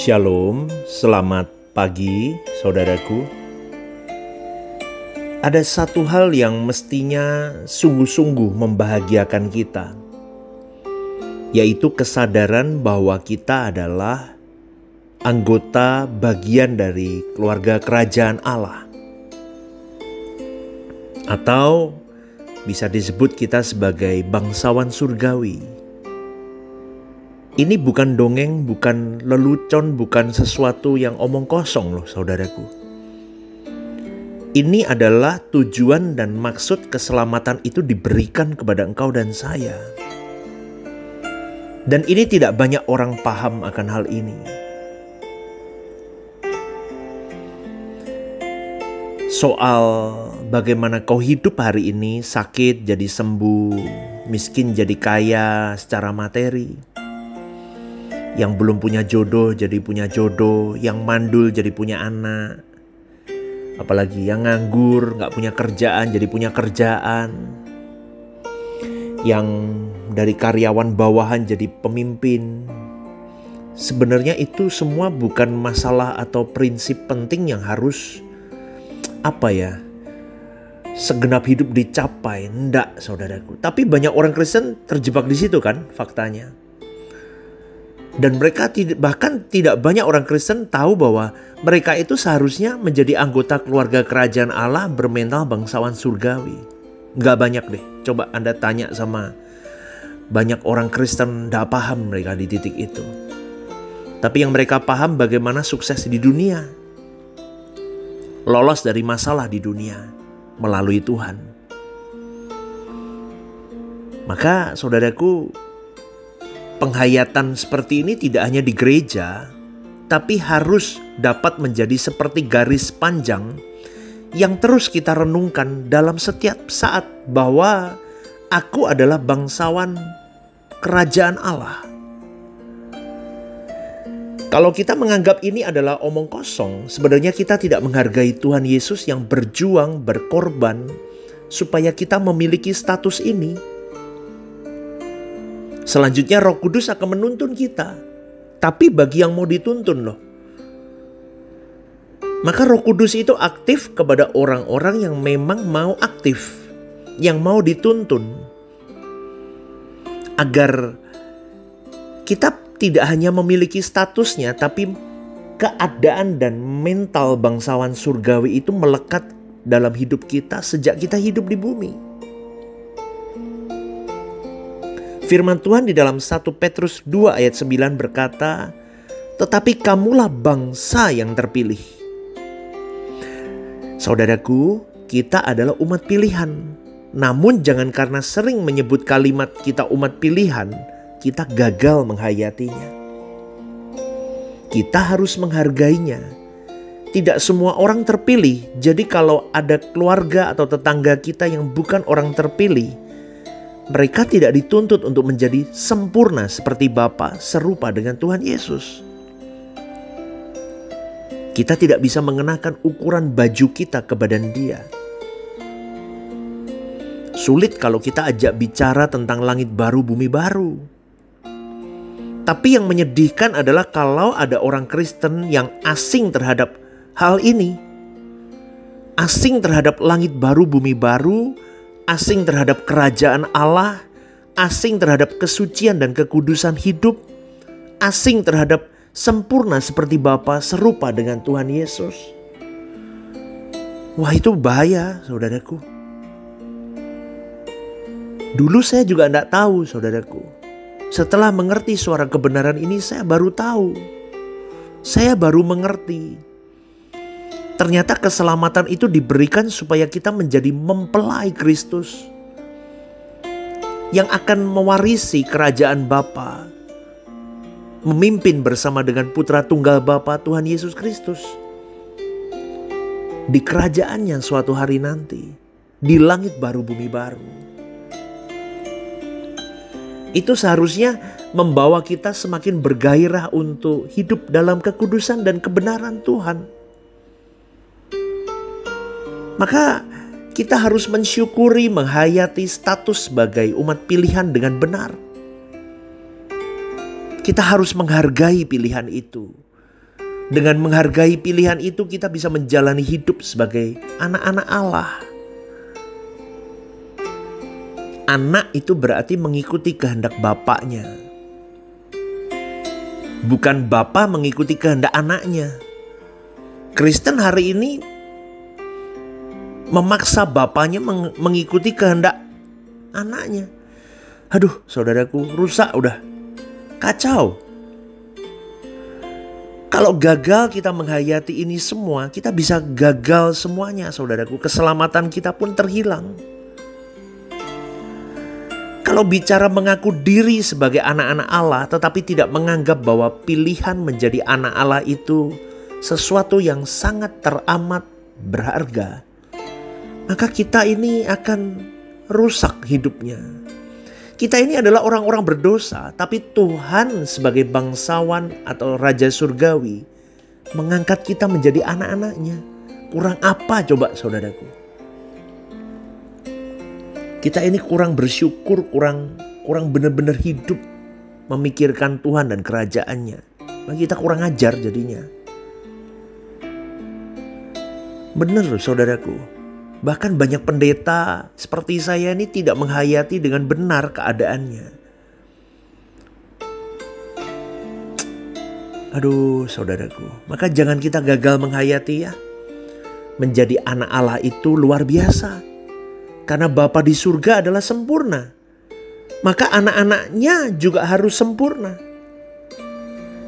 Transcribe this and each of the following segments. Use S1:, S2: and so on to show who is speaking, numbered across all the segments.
S1: Shalom, selamat pagi saudaraku. Ada satu hal yang mestinya sungguh-sungguh membahagiakan kita, yaitu kesadaran bahwa kita adalah anggota bagian dari keluarga kerajaan Allah. Atau bisa disebut kita sebagai bangsawan surgawi. Ini bukan dongeng, bukan lelucon, bukan sesuatu yang omong kosong loh saudaraku. Ini adalah tujuan dan maksud keselamatan itu diberikan kepada engkau dan saya. Dan ini tidak banyak orang paham akan hal ini. Soal bagaimana kau hidup hari ini, sakit jadi sembuh, miskin jadi kaya secara materi. Yang belum punya jodoh jadi punya jodoh, yang mandul jadi punya anak. Apalagi yang nganggur, gak punya kerjaan jadi punya kerjaan. Yang dari karyawan bawahan jadi pemimpin. Sebenarnya itu semua bukan masalah atau prinsip penting yang harus segenap hidup dicapai. Enggak saudaraku. Tapi banyak orang Kristen terjebak di situ kan faktanya. Dan mereka bahkan tidak banyak orang Kristen tahu bahwa mereka itu seharusnya menjadi anggota keluarga kerajaan Allah bermental bangsawan surgawi. Nggak banyak deh. Coba Anda tanya sama banyak orang Kristen, nggak paham mereka di titik itu. Tapi yang mereka paham bagaimana sukses di dunia. Lolos dari masalah di dunia melalui Tuhan. Maka saudaraku, penghayatan seperti ini tidak hanya di gereja, tapi harus dapat menjadi seperti garis panjang yang terus kita renungkan dalam setiap saat bahwa aku adalah bangsawan kerajaan Allah. Kalau kita menganggap ini adalah omong kosong, sebenarnya kita tidak menghargai Tuhan Yesus yang berjuang, berkorban, supaya kita memiliki status ini. Selanjutnya Roh Kudus akan menuntun kita. Tapi bagi yang mau dituntun loh. Maka Roh Kudus itu aktif kepada orang-orang yang memang mau aktif. Yang mau dituntun. Agar kita tidak hanya memiliki statusnya, tapi keadaan dan mental bangsawan surgawi itu melekat dalam hidup kita sejak kita hidup di bumi. Firman Tuhan di dalam 1 Petrus 2 ayat 9 berkata, "Tetapi kamulah bangsa yang terpilih." Saudaraku, kita adalah umat pilihan. Namun jangan karena sering menyebut kalimat kita umat pilihan, kita gagal menghayatinya. Kita harus menghargainya. Tidak semua orang terpilih. Jadi kalau ada keluarga atau tetangga kita yang bukan orang terpilih, mereka tidak dituntut untuk menjadi sempurna seperti Bapa, serupa dengan Tuhan Yesus. Kita tidak bisa mengenakan ukuran baju kita ke badan Dia. Sulit kalau kita ajak bicara tentang langit baru, bumi baru. Tapi yang menyedihkan adalah kalau ada orang Kristen yang asing terhadap hal ini. Asing terhadap langit baru, bumi baru, asing terhadap kerajaan Allah, asing terhadap kesucian dan kekudusan hidup, asing terhadap sempurna seperti Bapa, serupa dengan Tuhan Yesus. Wah, itu bahaya saudaraku. Dulu saya juga tidak tahu saudaraku. Setelah mengerti suara kebenaran ini saya baru tahu. Saya baru mengerti. Ternyata keselamatan itu diberikan supaya kita menjadi mempelai Kristus yang akan mewarisi kerajaan Bapa, memimpin bersama dengan Putra Tunggal Bapa Tuhan Yesus Kristus di kerajaannya suatu hari nanti, di langit baru bumi baru. Itu seharusnya membawa kita semakin bergairah untuk hidup dalam kekudusan dan kebenaran Tuhan. Maka kita harus mensyukuri, menghayati status sebagai umat pilihan dengan benar. Kita harus menghargai pilihan itu. Dengan menghargai pilihan itu, kita bisa menjalani hidup sebagai anak-anak Allah. Anak itu berarti mengikuti kehendak bapaknya. Bukan bapa mengikuti kehendak anaknya. Kristen hari ini memaksa bapaknya mengikuti kehendak anaknya. Aduh, saudaraku, rusak udah. Kacau. Kalau gagal kita menghayati ini semua, kita bisa gagal semuanya, saudaraku. Keselamatan kita pun terhilang. Kalau bicara mengaku diri sebagai anak-anak Allah, tetapi tidak menganggap bahwa pilihan menjadi anak Allah itu sesuatu yang sangat teramat berharga, maka kita ini akan rusak hidupnya. Kita ini adalah orang-orang berdosa, tapi Tuhan sebagai bangsawan atau Raja Surgawi mengangkat kita menjadi anak-anaknya. Kurang apa coba saudaraku? Kita ini kurang bersyukur, kurang benar-benar hidup memikirkan Tuhan dan kerajaannya. Nah, kita kurang ajar jadinya. Benar saudaraku. Bahkan banyak pendeta seperti saya ini tidak menghayati dengan benar keadaannya. Aduh saudaraku, maka jangan kita gagal menghayati ya. Menjadi anak Allah itu luar biasa. Karena Bapa di surga adalah sempurna. Maka anak-anaknya juga harus sempurna.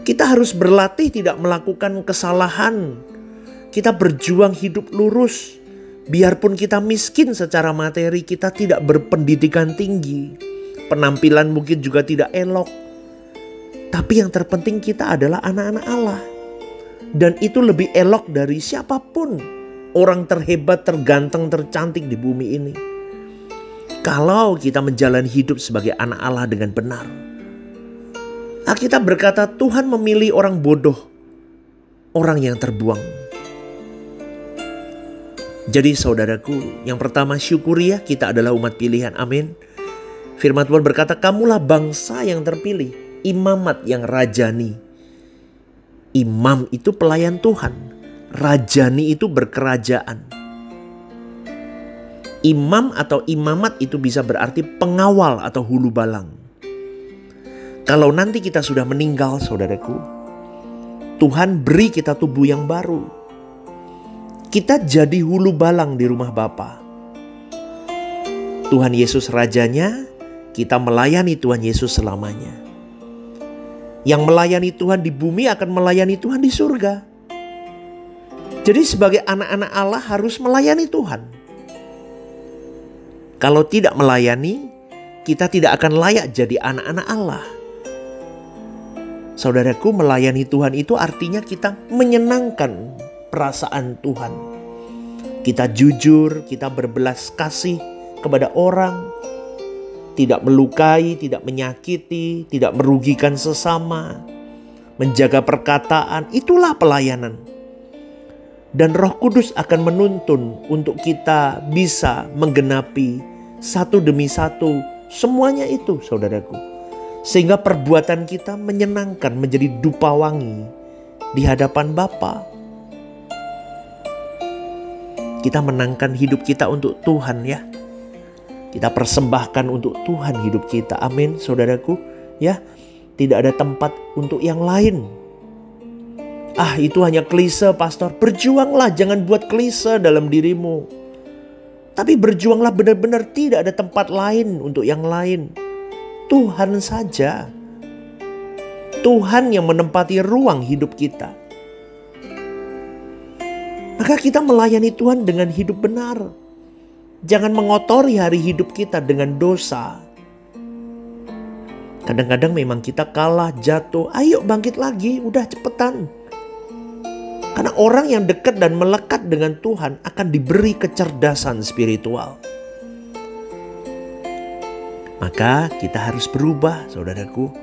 S1: Kita harus berlatih tidak melakukan kesalahan. Kita berjuang hidup lurus. Biarpun kita miskin secara materi, kita tidak berpendidikan tinggi. Penampilan mungkin juga tidak elok. Tapi yang terpenting kita adalah anak-anak Allah. Dan itu lebih elok dari siapapun. Orang terhebat, terganteng, tercantik di bumi ini. Kalau kita menjalani hidup sebagai anak Allah dengan benar. Alkitab berkata Tuhan memilih orang bodoh. Orang yang terbuang. Jadi saudaraku, yang pertama syukuri ya, kita adalah umat pilihan, amin. Firman Tuhan berkata, kamulah bangsa yang terpilih, imamat yang rajani. Imam itu pelayan Tuhan, rajani itu berkerajaan. Imam atau imamat itu bisa berarti pengawal atau hulu balang. Kalau nanti kita sudah meninggal saudaraku, Tuhan beri kita tubuh yang baru. Kita jadi hulu balang di rumah Bapa. Tuhan Yesus rajanya, kita melayani Tuhan Yesus selamanya. Yang melayani Tuhan di bumi akan melayani Tuhan di surga. Jadi sebagai anak-anak Allah harus melayani Tuhan. Kalau tidak melayani, kita tidak akan layak jadi anak-anak Allah. Saudaraku, melayani Tuhan itu artinya kita menyenangkan perasaan Tuhan. Kita jujur, kita berbelas kasih kepada orang, tidak melukai, tidak menyakiti, tidak merugikan sesama, menjaga perkataan, itulah pelayanan. Dan Roh Kudus akan menuntun untuk kita bisa menggenapi satu demi satu semuanya itu saudaraku. Sehingga perbuatan kita menyenangkan, menjadi dupa wangi di hadapan Bapa. Kita menangkan hidup kita untuk Tuhan ya. Kita persembahkan untuk Tuhan hidup kita. Amin saudaraku. Ya, tidak ada tempat untuk yang lain. Itu hanya klise pastor. Berjuanglah, jangan buat klise dalam dirimu. Tapi berjuanglah benar-benar, tidak ada tempat lain untuk yang lain. Tuhan saja. Tuhan yang menempati ruang hidup kita. Maka kita melayani Tuhan dengan hidup benar. Jangan mengotori hari hidup kita dengan dosa. Kadang-kadang memang kita kalah, jatuh. Ayo bangkit lagi, udah cepetan. Karena orang yang dekat dan melekat dengan Tuhan akan diberi kecerdasan spiritual. Maka kita harus berubah saudaraku.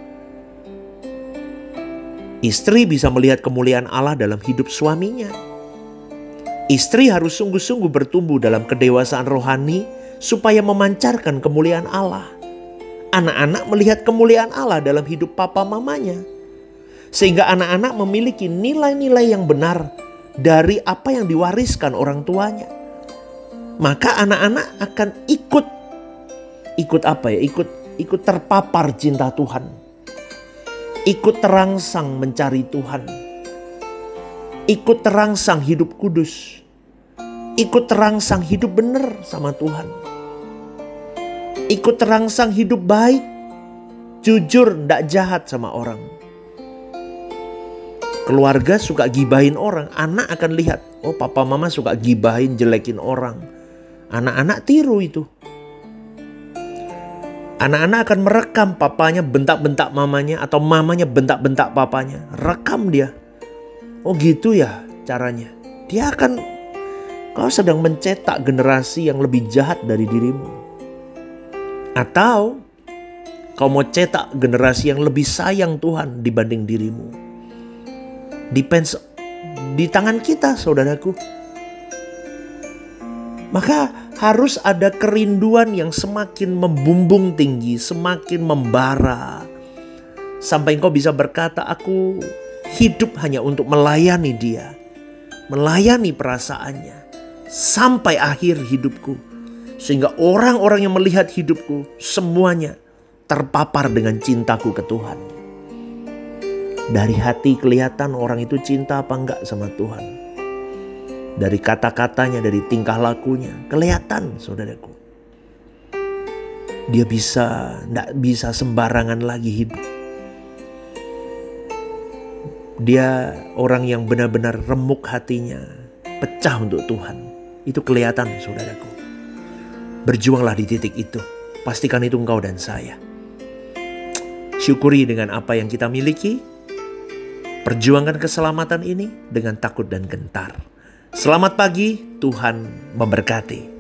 S1: Istri bisa melihat kemuliaan Allah dalam hidup suaminya. Istri harus sungguh-sungguh bertumbuh dalam kedewasaan rohani supaya memancarkan kemuliaan Allah. Anak-anak melihat kemuliaan Allah dalam hidup papa mamanya. Sehingga anak-anak memiliki nilai-nilai yang benar dari apa yang diwariskan orang tuanya. Maka anak-anak akan ikut apa ya? Ikut terpapar cinta Tuhan. Ikut terangsang mencari Tuhan. Ikut terangsang hidup kudus. Ikut terangsang hidup benar sama Tuhan. Ikut terangsang hidup baik, jujur, ndak jahat sama orang. Keluarga suka gibahin orang, anak akan lihat, oh papa mama suka gibahin, jelekin orang. Anak-anak tiru itu. Anak-anak akan merekam papanya bentak-bentak mamanya atau mamanya bentak-bentak papanya. Rekam dia. Oh gitu ya caranya. Dia akan, kau sedang mencetak generasi yang lebih jahat dari dirimu. Atau kau mau cetak generasi yang lebih sayang Tuhan dibanding dirimu. Depends di tangan kita, saudaraku. Maka harus ada kerinduan yang semakin membumbung tinggi, semakin membara. Sampai engkau bisa berkata, aku hidup hanya untuk melayani dia. Melayani perasaannya. Sampai akhir hidupku. Sehingga orang-orang yang melihat hidupku semuanya terpapar dengan cintaku ke Tuhan. Dari hati kelihatan orang itu cinta apa enggak sama Tuhan. Dari kata-katanya, dari tingkah lakunya kelihatan, saudaraku. Dia enggak bisa sembarangan lagi hidup. Dia orang yang benar-benar remuk hatinya, pecah untuk Tuhan. Itu kelihatan, saudaraku. Berjuanglah di titik itu. Pastikan itu engkau dan saya. Syukuri dengan apa yang kita miliki. Perjuangkan keselamatan ini dengan takut dan gentar. Selamat pagi, Tuhan memberkati.